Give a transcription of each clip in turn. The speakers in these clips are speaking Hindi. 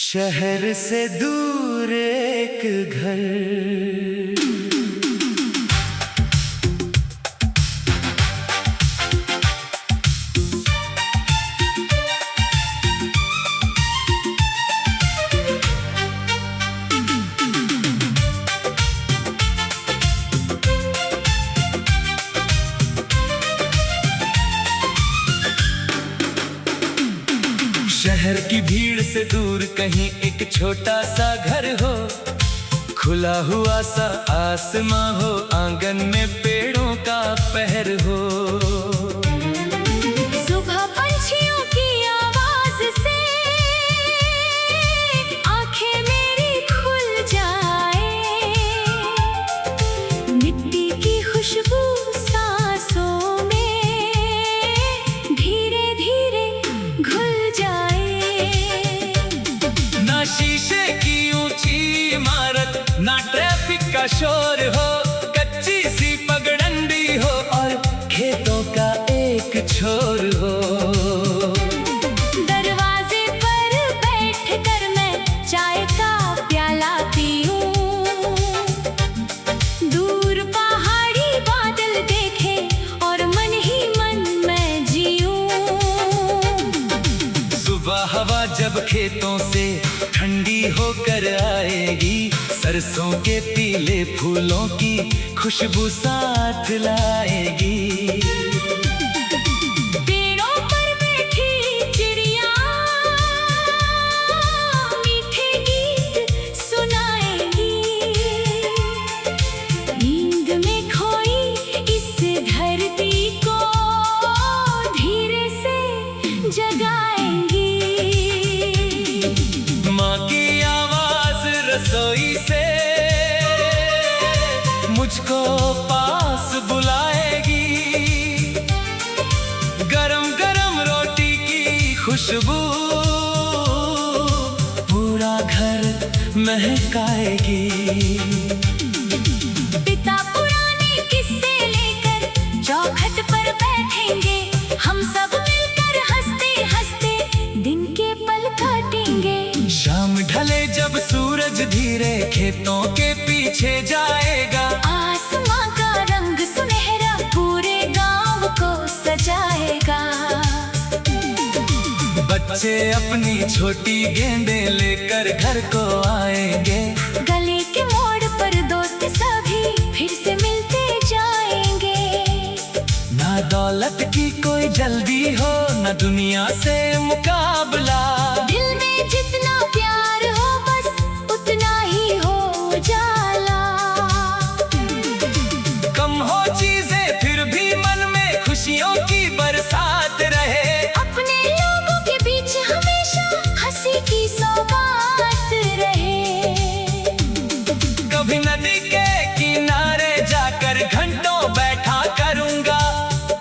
शहर से दूर एक घर, शहर की भीड़ से दूर कहीं एक छोटा सा घर हो, खुला हुआ सा आसमां हो, आंगन में पेड़ों का पहर हो। सुबह पंछियों की आवाज से आंखें मेरी खुल जाए, मिट्टी की खुशबू सांसों में धीरे धीरे घुल जाए। ना शीशे की ऊंची इमारत, ना ट्रैफिक का शोर हो, कच्ची सी पगडंडी हो और खेतों का एक छोर हो। दरवाजे पर बैठकर मैं चाय का प्याला पीऊं, दूर पहाड़ी बादल देखे और मन ही मन मैं जीऊं। सुबह हवा जब खेतों से ठंडी होकर आएगी, सरसों के पीले फूलों की खुशबू साथ लाएगी। पेड़ों पर बैठी चिड़िया मीठे गीत सुनाएगी, नींद में खोई इस धरती को धीरे से जगाएगी। माँ की आवाज रसोई से मुझको पास बुलाएगी, गरम गरम रोटी की खुशबू पूरा घर महकाएगी। पिता पुराने किस्से लेकर चौखट पर बैठेंगे, हम सब मिलकर हंसते हंसते दिन के पल काटेंगे। शाम ढले जब सूरज धीरे खेतों के पीछे जाएगा, आसमां का रंग सुनहरा पूरे गांव को सजाएगा। बच्चे अपनी छोटी गेंदें लेकर घर को आएंगे, गली के मोड़ पर दोस्त सभी फिर से मिलते जाएंगे। ना दौलत की कोई जल्दी हो, ना दुनिया से मुकाबला, दिल में जितना प्यार हो बस उतना ही हो उजाला। कम हो चीजें फिर भी मन में खुशियों की बरसात रहे, अपने लोगों के बीच हमेशा हंसी की सौगात रहे। कभी नदी के किनारे जाकर घंटों बैठा करूंगा,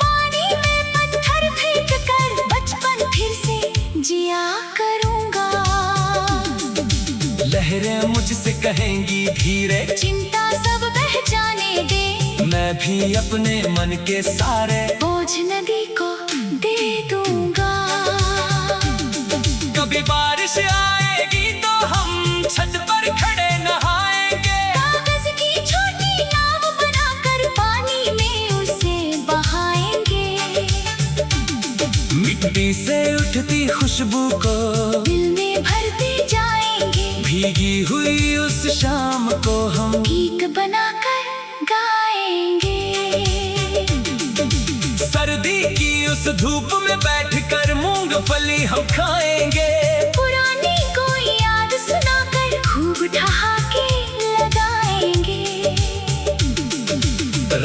पानी में पत्थर फेंक कर बचपन फिर से जिया करूंगा। लहरें मुझसे कहेंगी धीरे, चिंता सब बह जाने दे, मैं भी अपने मन के सारे बोझ नदी को दे दूंगा। कभी बारिश आएगी तो हम छत पर खड़े नहाएंगे, कागज की छोटी नाव बनाकर पानी में उसे बहाएंगे। मिट्टी से उठती खुशबू को दिल में भरते जाएंगे, भीगी हुई उस शाम को हम गीत बनाकर गाएंगे। सर्दी की उस धूप में बैठकर मूंगफली हम खाएंगे, पुरानी कोई याद सुनाकर खूब ठहाके लगाएंगे।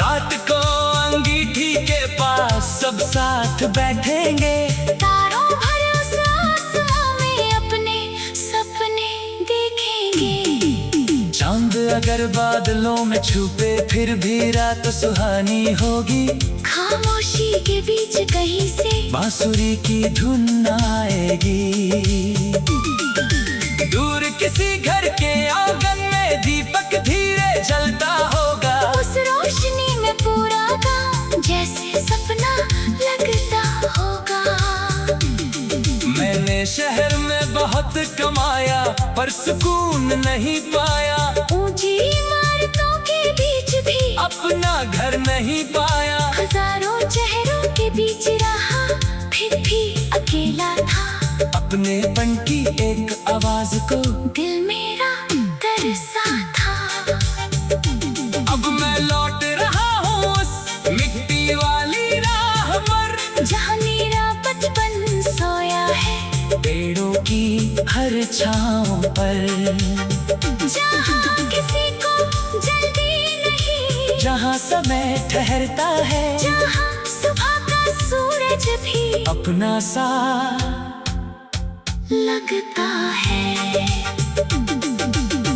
रात को अंगीठी के पास सब साथ बैठेंगे, तारों भरे उस आसमां में अपने सपने देखेंगे। चांद अगर बादलों में छुपे फिर भी रात सुहानी होगी, खामोशी के बीच कहीं से बांसुरी की धुन आएगी। दूर किसी घर के आंगन में दीपक धीरे जलता होगा, उस रोशनी में पूरा गांव जैसे सपना लगता होगा। मैंने शहर में बहुत कमाया, पर सुकून नहीं पाया। ऊंची इमारतों के बीच भी अपना घर नहीं पाया। हजारों चेहरों के बीच रहा, फिर भी अकेला था। अपनेपन की एक आवाज को दिल मेरा तरसा था। अब मैं लौट रहा हूँ उस मिट्टी वाली राह पर, जहाँ मेरा बचपन सोया है, पेड़ों की हर छांव पर। जहाँ किसी को जल्दी नहीं, जहाँ समय ठहरता है, जहाँ सुबह का सूरज भी अपना सा लगता है।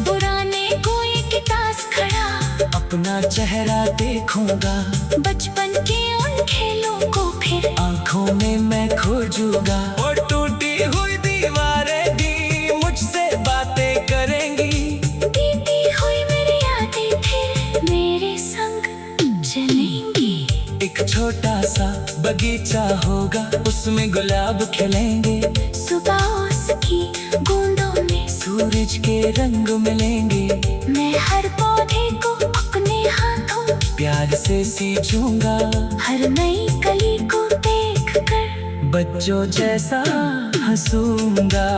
पुराने कोई के पास खड़ा अपना चेहरा देखूंगा, बचपन के उन खेलों को फिर आंखों में मैं खोजूंगा। और टूटी हुई दीवारें भी मुझसे बातें करेंगी। बीती हुई मेरी यादें फिर मेरे संग चलेंगी। एक छोटा सा बगीचा होगा, उसमें गुलाब खिलेंगे। सुबह उसकी बूंदों में सूरज के रंग मिलेंगे। मैं हर पौधे को अपने हाथों प्यार से सींचूंगा, हर नई कली को देख कर बच्चों जैसा हंसूंगा।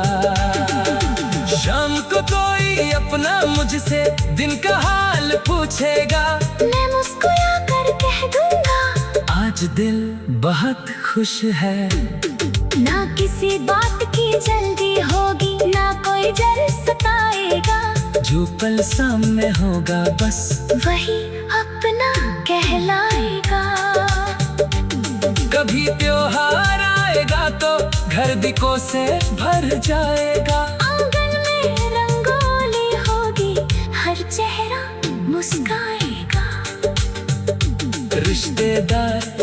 शाम को कोई अपना मुझसे दिन का हाल पूछेगा, मैं मुस्कुरा कर कह दूंगा आज दिल बहुत खुश है। ना किसी बात की जल्दी होगी, ना कोई डर सताएगा। जो पल सामने होगा बस वही अपना कहलाएगा। कभी त्योहार आएगा तो घर दीपों से भर जाएगा। आंगन में रंगोली होगी, हर चेहरा मुस्काएगा। रिश्तेदार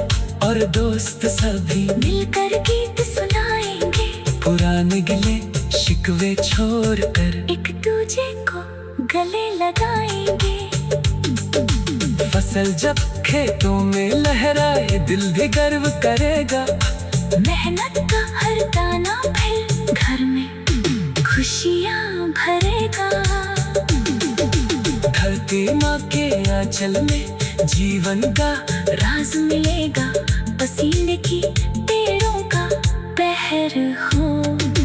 और दोस्त सभी मिलकर गीत सुनाएंगे, पुराने गिले शिकवे छोड़कर एक दूजे को गले लगाएंगे। फसल जब खेतों में लहराए दिल भी गर्व करेगा। मेहनत का हर दाना फिर घर में खुशियाँ भरेगा। धरती माँ के आंचल में जीवन का राज मिलेगा। पसीने की पेड़ों का पहर हो,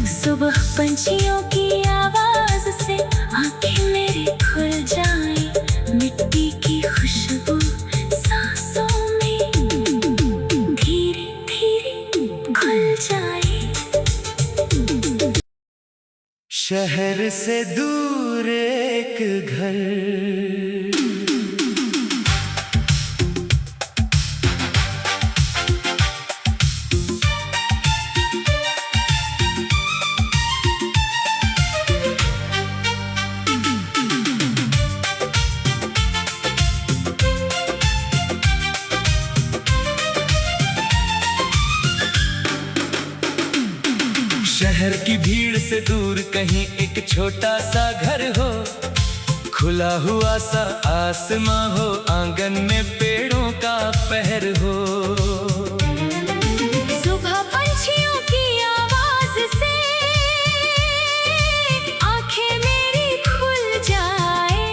सुबह पंछियों की आवाज से आंखें मेरी खुल जाएं। मिट्टी की खुशबू सांसों में धीरे धीरे घुल जाए। शहर से दूर एक घर, शहर की भीड़ से दूर कहीं एक छोटा सा घर हो। खुला हुआ सा आसमां हो, आंगन में पेड़ों का पहर हो। सुबह पंछियों की आवाज से आंखें मेरी खुल जाए।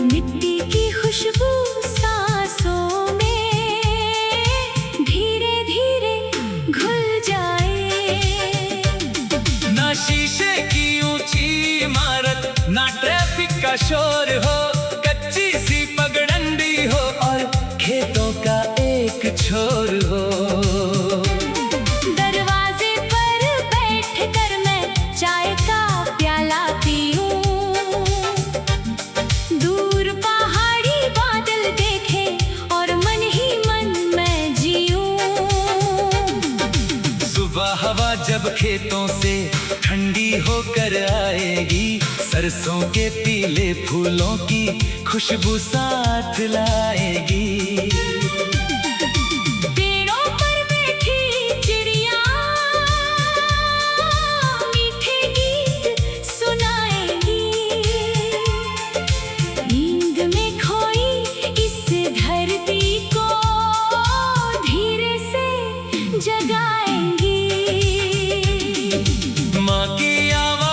मिट्टी की खुशबू सांसों में धीरे धीरे घुल जाए। ना शीशे की ऊंची इमारत, ना ट्रैफिक का शोर हो। कच्ची सी पगडंडी हो और खेतों का एक छोर हो। दरवाजे पर बैठकर मैं चाय का प्याला पीऊं। दूर पहाड़ी बादल देखे और मन ही मन मैं जीऊं। सुबह हवा जब खेतों से ठंडी होकर आएगी, सरसों के पीले फूलों की खुशबू साथ लाएगी। पेड़ों पर बैठी चिड़िया मीठे गीत सुनाएगी। नींद में खोई इस धरती को धीरे से जगाएंगी। माँ की आवाज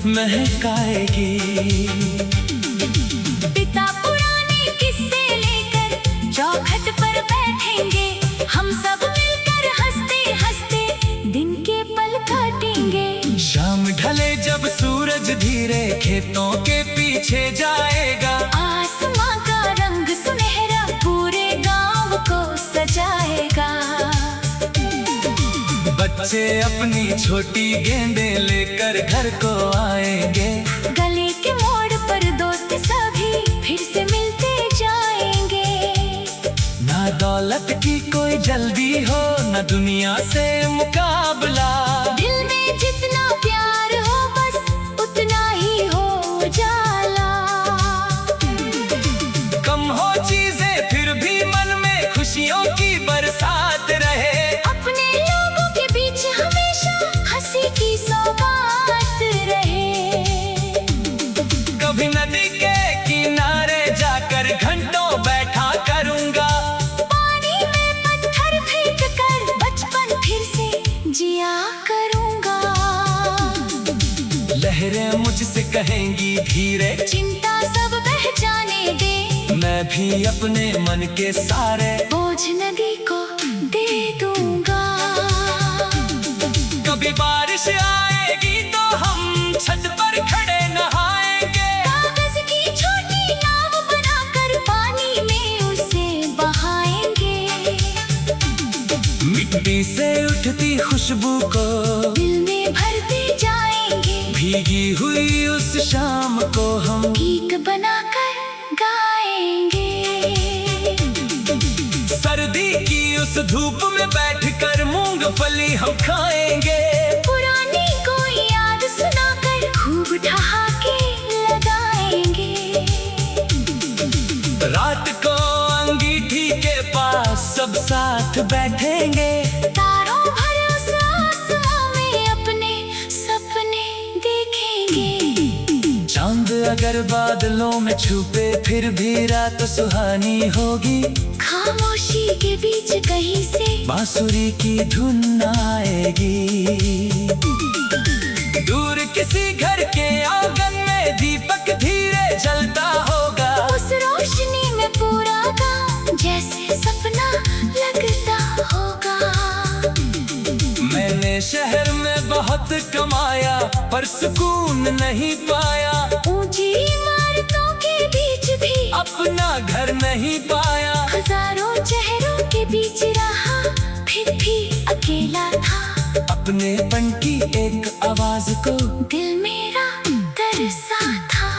महकाएगी। पिता पुराने किस्से लेकर चौखट पर बैठेंगे, हम सब मिलकर हंसते हंसते दिन के पल काटेंगे। शाम ढले जब सूरज धीरे खेतों के पीछे जाएगा, आसमां का रंग सुनहरा पूरे गांव को सजाएगा। बच्चे अपनी छोटी गेंदें लेकर घर को आएंगे, गली के मोड़ पर दोस्त सभी फिर से मिलते जाएंगे। ना दौलत की कोई जल्दी हो, ना दुनिया से मुकाबला, दिल में जितना प्यार हो बस उतना ही हो उजाला। कम हो चीजें फिर भी मन में खुशियों की बरसात रहे, अपने लोगों के बीच हमेशा हंसी की सौगात रहे। कभी नदी के किनारे जाकर घंटों बैठा करूंगा, पानी में पत्थर फेंक कर बचपन फिर से जिया करूंगा। लहरें मुझसे कहेंगी धीरे, चिंता सब बह जाने दे, मैं भी अपने मन के सारे बोझ नदी को दे दूंगा। कभी बारिश आएगी तो हम छत पर खड़े नहाएंगे, कागज की छोटी नाव बनाकर पानी में उसे बहाएंगे। मिट्टी से उठती खुशबू को दिल में भरते जाएंगे, भीगी हुई उस शाम को हम गीत बनाकर गाएंगे। सर्दी की उस धूप में बैठकर मूंगफली हम खाएंगे, पुरानी कोई याद सुनाकर खूब ठहाके लगाएंगे। रात को अंगीठी के पास सब साथ बैठेंगे, तारों भरे उस आसमां में अपने सपने देखेंगे। चांद अगर बादलों में छुपे फिर भी रात सुहानी होगी, खामोशी के बीच कहीं से बांसुरी की धुन आएगी। दूर किसी घर के आंगन में दीपक धीरे जलता होगा, उस रोशनी में पूरा गांव जैसे सपना लगता होगा। मैंने शहर में बहुत कमाया पर सुकून नहीं पाया, ऊंची इमारतों के बीच भी अपना घर नहीं पाया। हजारों चेहरों के बीच रहा फिर भी अकेला था, अपनेपन की एक आवाज को दिल मेरा तरसा था।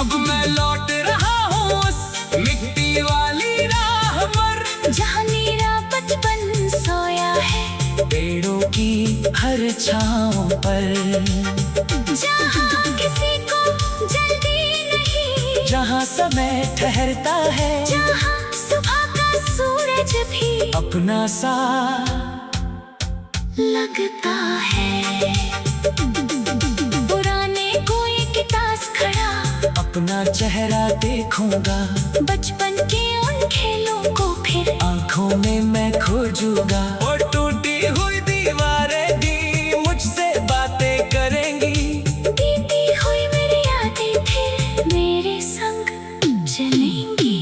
अब मैं लौट रहा हूँ उस मिट्टी वाली राह पर, जहाँ मेरा बचपन सोया है पेड़ों की हर छांव पर, जहाँ किसी को जल्दी नहीं, जहाँ समय ठहरता है, जहाँ सुबह का सूरज भी अपना सा लगता है। पुराने कोई के पास खड़ा अपना चेहरा देखूंगा, बचपन के उन खेलों को फिर आंखों में मैं खोजूंगा। और टूटी हुई दीवारें भी मुझसे बातें करेंगी, बीती हुई मेरी यादें फिर मेरे संग चलेंगी।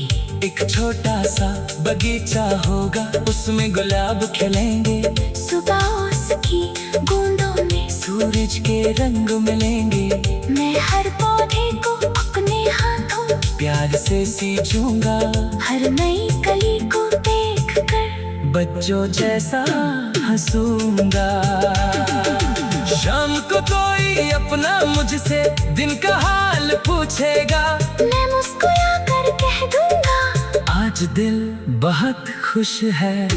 एक छोटा सा बगीचा होगा, उसमें गुलाब खिलेंगे, सुबह उसकी बूंदों में सूरज के रंग मिलेंगे। मैं हर पौधे को अपने हाथों प्यार से सींचूंगा, हर नई कली को देख कर बच्चों जैसा हंसूंगा। शाम को कोई अपना मुझसे दिन का हाल पूछेगा, मैं मुस्कुरा कर कह दूंगा आज दिल बहुत खुश है।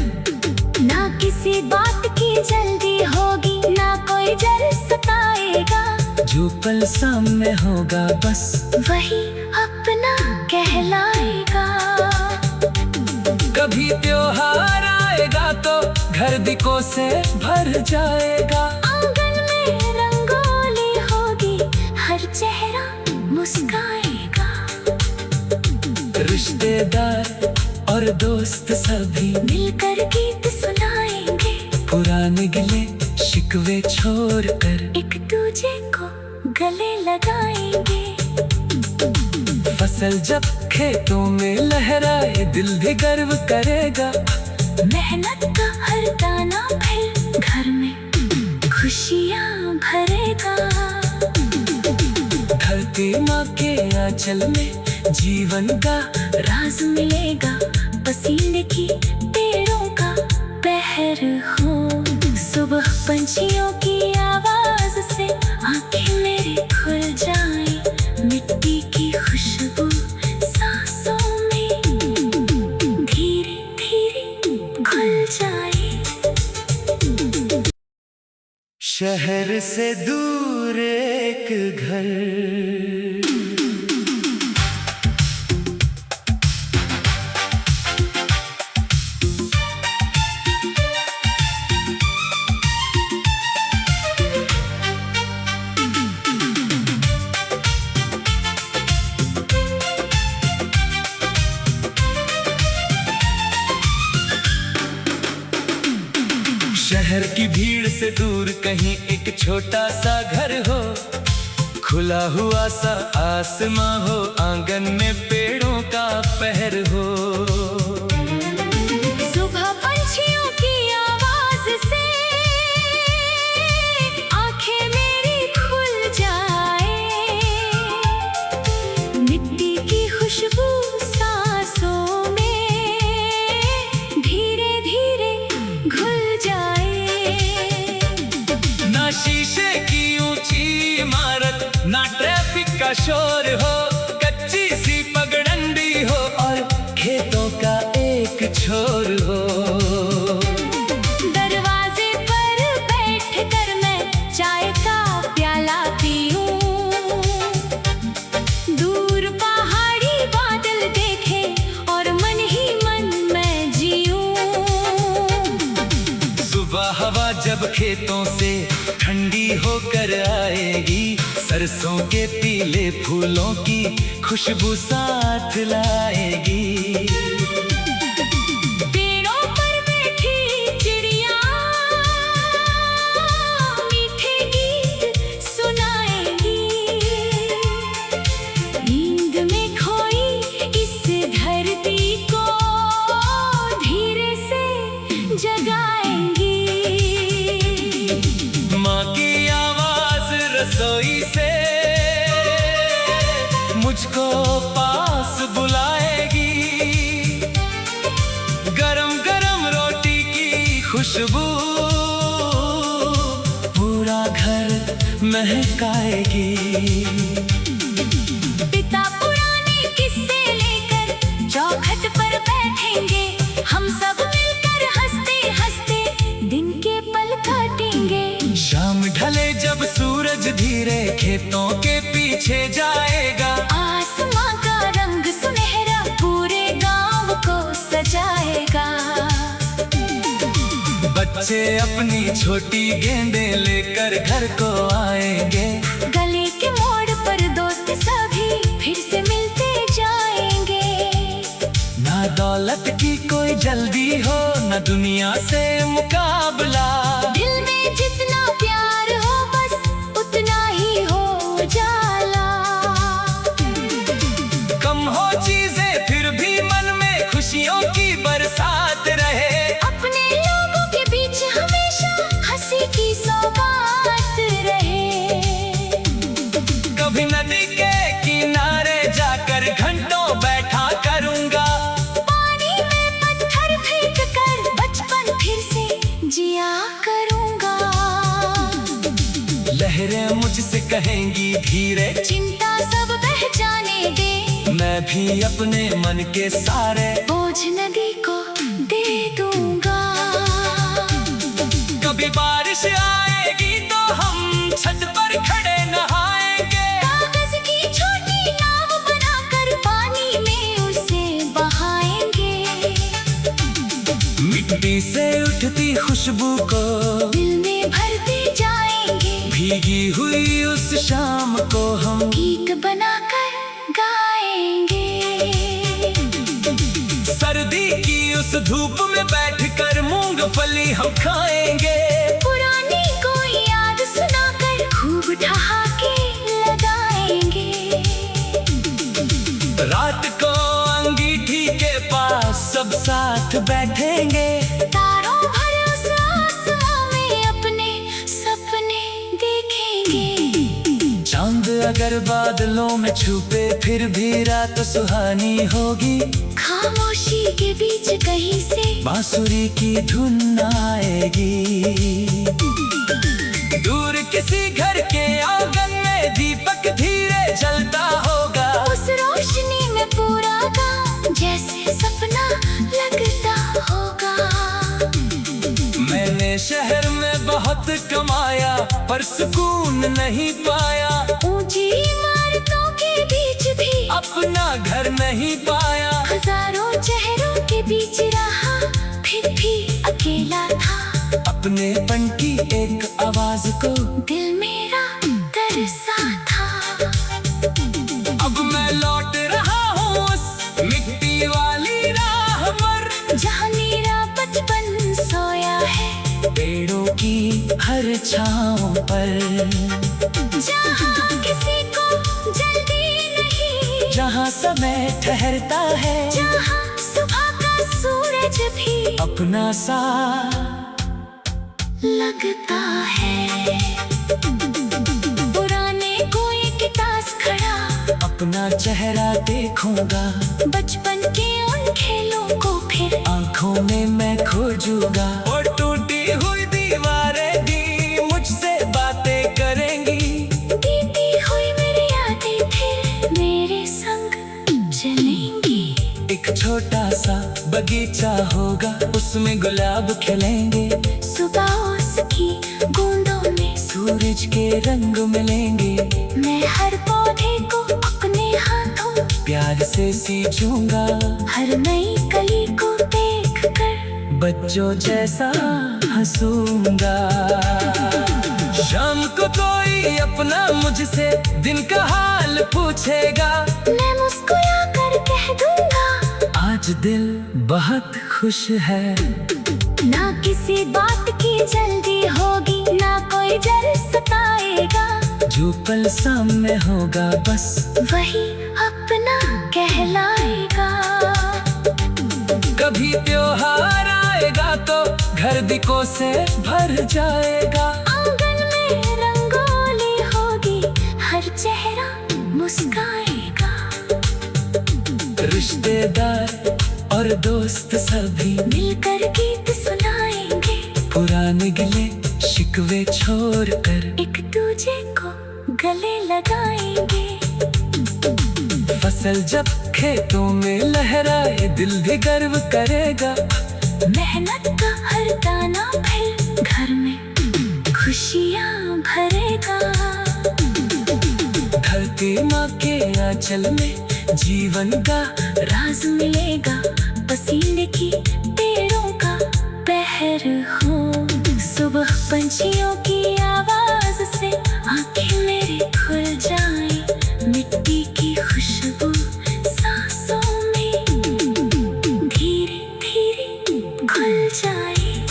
ना किसी बात की जल्दी होगी, ना कोई डर सताएगा, जो पल सामने होगा बस वही अपना कहलाएगा। कभी त्योहार आएगा तो घर दिकों से भर जाएगा, आंगन में रंगोली होगी, हर चेहरा मुस्काएगा। रिश्तेदार और दोस्त सभी मिलकर गीत सुनाएंगे, पुराने गिले शिकवे छोड़कर एक दूजे को गले लगाएंगे। फसल जब खेतों में लहराए दिल भी गर्व करेगा। मेहनत का हर दाना फिर घर में खुशियाँ भरेगा। धरती माँ के आंचल में जीवन का राज मिलेगा। पसीने की पेड़ों का पहर हो। सुबह पंछियों की आवाज से आंखें मेरी खुल जाएं। मिट्टी की खुशबू सांसों में धीरे धीरे घुल जाए। शहर से दूर एक घर, शहर की भीड़ से दूर कहीं एक छोटा सा घर हो। खुला हुआ सा आसमां हो, आंगन में पेड़ों का पहर हो। सुबह पंछियों की आवाज से आंखें मेरी खुल जाए। मिट्टी की खुशबू सांसों में धीरे धीरे घुल जाए। ना शीशे की ऊंची इमारत, ना ट्रैफिक का शोर हो। कच्ची सी पगडंडी हो और खेतों का एक छोर हो। दरवाजे पर बैठकर मैं चाय का प्याला पीऊं। दूर पहाड़ी बादल देखे और मन ही मन मैं जीऊं। सुबह हवा जब खेतों से ठंडी होकर आएगी, सरसों के पीले फूलों की खुशबू साथ लाएगी। पेड़ों पर बैठी चिड़िया मीठे गीत सुनाएगी। नींद में खोई इस धरती को धीरे से जगाएंगी। माँ की आवाज रसोई से मुझको पास बुलाएगी। गरम गरम रोटी की खुशबू पूरा घर महकाएगी। पिता पुराने किस्से लेकर चौखट पर बैठेंगे। हम सब मिलकर हंसते हंसते दिन के पल काटेंगे। शाम ढले जब सूरज धीरे खेतों के पीछे जाएगा। आसमां का रंग सुनहरा पूरे गांव को सजाएगा। बच्चे अपनी छोटी गेंदें लेकर घर को आएंगे। गली के मोड़ पर दोस्त सभी फिर से मिलते जाएंगे। ना दौलत की कोई जल्दी हो, ना दुनिया से मुकाबला। दिल में जितना प्यार हो बस उतना ही हो उजाला। कम हो चीजें फिर भी मन में खुशियों की बरसात रहे। अपने लोगों के बीच हमेशा हंसी की सौगात रहे। कभी नदी के किनारे जाकर घंटों बैठा करूंगा। पानी में पत्थर फेंक कर बचपन फिर से जिया करूंगा। लहरें मुझसे कहेंगी धीरे, चिंता सब बह जाने दे। मैं भी अपने मन के सारे बोझ नदी को दे दूंगा। कभी बारिश आएगी तो हम छत पर खड़े नहाएंगे। कागज की छोटी नाव बनाकर पानी में उसे बहाएंगे। मिट्टी से उठती खुशबू को दिल में भरते जाएंगे। भीगी हुई उस शाम को हम गीत बनाकर गाएंगे। सर्दी की उस धूप में बैठकर मूंगफली हम खाएंगे। पुरानी कोई साथ बैठेंगे। तारों भरे उस आसमां में अपने सपने देखेंगे। चांद अगर बादलों में छुपे फिर भी रात सुहानी होगी। खामोशी के बीच कहीं से बांसुरी की धुन आएगी। दूर किसी घर के आंगन में दीपक धीरे जलता होगा। उस रोशनी में पूरा गांव जैसे सपना लगता होगा। मैंने शहर में बहुत कमाया पर सुकून नहीं पाया। ऊंची इमारतों के बीच भी अपना घर नहीं पाया। हजारों चेहरों के बीच रहा फिर भी अकेला था। अपनेपन की एक आवाज को दिल मेरा तरसा था। अब मैं लौट रहा हूँ उस मिट्टी वाली राह पर, जहाँ मेरा बचपन सोया है पेड़ों की हर छांव पर। जहाँ किसी को जल्दी नहीं, जहाँ समय ठहरता है, जहाँ सुबह का सूरज भी अपना सा लगता है। पुराने कोई के पास खड़ा अपना चेहरा देखूंगा। बचपन के उन खेलों को फिर आंखों में मैं खोजूंगा। और टूटी हुई दीवारें भी मुझसे बातें करेंगी। बीती हुई मेरी यादें फिर मेरे संग चलेंगी। एक छोटा सा बगीचा होगा, उसमें गुलाब खिलेंगे। सुबह उसकी बूंदों में सूरज के रंग मिलेंगे। मैं हर पौधे को अपने हाथों प्यार से सींचूंगा। हर नई कली को देख कर बच्चों जैसा हंसूंगा। शाम को कोई अपना मुझसे दिन का हाल पूछेगा। मैं मुस्कुरा कर कह दूंगा आज दिल बहुत खुश है। ना किसी बात की जल्दी होगी, ना कोई डर सताएगा। जो पल सामने होगा बस वही अपना कहलाएगा। कभी त्योहार आएगा तो घर दीपों से भर जाएगा। आंगन में रंगोली होगी, हर चेहरा मुस्काएगा। रिश्तेदार और दोस्त सभी मिलकर गीत सुनाएंगे। पुराने गिले शिकवे छोड़कर एक दूजे को गले लगाएंगे। फसल जब खेतों में लहराए दिल भी गर्व करेगा। मेहनत का हर दाना फिर घर में खुशियाँ भरेगा। धरती माँ के आंचल में जीवन का राज मिलेगा। पसीने की पेड़ों का पहर हो, सुबह पंछियों की आवाज से आंखें मेरी खुल जाएं। मिट्टी की खुशबू सांसों में धीरे धीरे घुल जाए।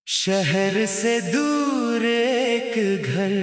शहर से दूर एक घर